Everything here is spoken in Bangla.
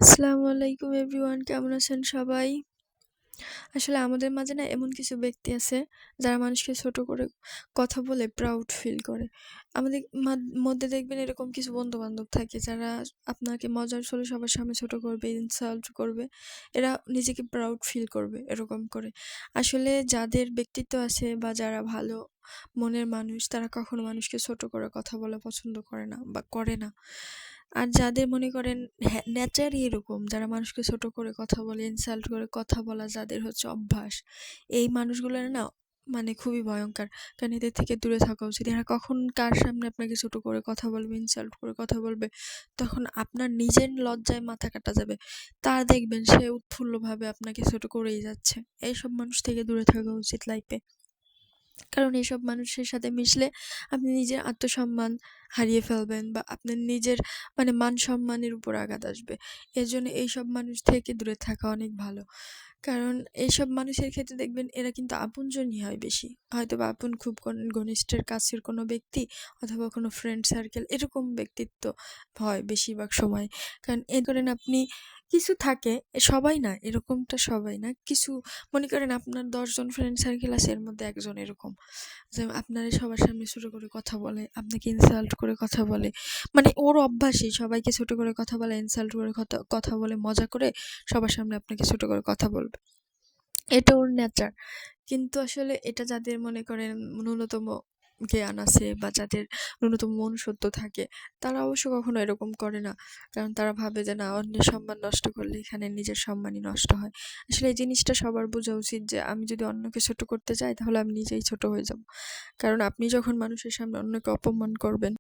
আসসালামু আলাইকুম এভরিওয়ান, কেমন আছেন সবাই? আসলে আমাদের মাঝে না এমন কিছু ব্যক্তি আছে যারা মানুষকে ছোট করে কথা বলে প্রাউড ফিল করে। আমাদের মধ্যে দেখবেন এরকম কিছু বন্ধু-বান্ধব থাকে যারা আপনাকে মজার ছলে সবার সামনে ছোট করবে, ইনসাল্ট করবে। এরা নিজেকে প্রাউড ফিল করবে এরকম করে। আসলে যাদের ব্যক্তিত্ব আছে বা যারা ভালো মনের মানুষ তারা কখনো মানুষকে ছোট করে কথা বলা পছন্দ করে না বা করে না। আর যাদের মনে করেন নেচারই এরকম যারা মানুষকে ছোট করে কথা বলে, ইনসাল্ট করে কথা বলা যাদের হচ্ছে অভ্যাস, এই মানুষগুলোর না মানে খুবই ভয়ংকর। কারণ এদের থেকে দূরে থাকা উচিত। এরা কখন কার সামনে আপনাকে ছোট করে কথা বলবে, ইনসাল্ট করে কথা বলবে, তখন আপনার নিজের লজ্জায় মাথা কাটা যাবে। তার দেখবেন সে উৎফুল্লভাবে আপনাকে ছোট করেই যাচ্ছে। এইসব মানুষ থেকে দূরে থাকা উচিত লাইফে। কারণ এসব মানুষের সাথে মিশলে আপনি নিজের আত্মসম্মান হারিয়ে ফেলবেন বা আপনার নিজের মানে মান-সম্মানের উপর আঘাত আসবে। এজন্য এইসব মানুষ থেকে দূরে থাকা অনেক ভালো। কারণ এইসব মানুষের ক্ষেত্রে দেখবেন এরা কিন্তু আপনজনই হয় বেশি। হয়তোবা আপন খুব ঘনিষ্ঠের কাছের কোনো ব্যক্তি অথবা কোনো ফ্রেন্ড সার্কেল এরকম ব্যক্তিত্ব হয় বেশিরভাগ সময়। কারণ এ করেন আপনি কিছু থাকে, সবাই না এরকমটা সবাই না। কিছু মনে করেন আপনার ১০ জন ফ্রেন্ড সার্কেল আছে এর মধ্যে একজন এরকম। যে আপনারে সবার সামনে ছোট করে কথা বলে, আপনাকে ইনসাল্ট করে কথা বলে। মানে ওর অভ্যাসই সবাইকে ছোট করে কথা বলা, ইনসাল্ট করে কথা বলে, মজা করে সবার সামনে আপনাকে ছোট করে কথা বলবে। এটা ওর নেচার। কিন্তু আসলে এটা যাদের মনে করেন ন্যূনতম জ্ঞান আছে বা যাদের ন্যূনতম মনুষ্যত্ব থাকে, তারা অবশ্য কখনো এরকম করে না। কারণ তারা ভাবে যে না, অন্যের সম্মান নষ্ট করলে এখানে নিজের সম্মানই নষ্ট হয়। আসলে এই জিনিসটা সবার বোঝা উচিত যে আমি যদি অন্যকে ছোট করতে যাই তাহলে আমি নিজেই ছোট হয়ে যাব। কারণ আপনি যখন মানুষের সামনে অন্যকে অপমান করবেন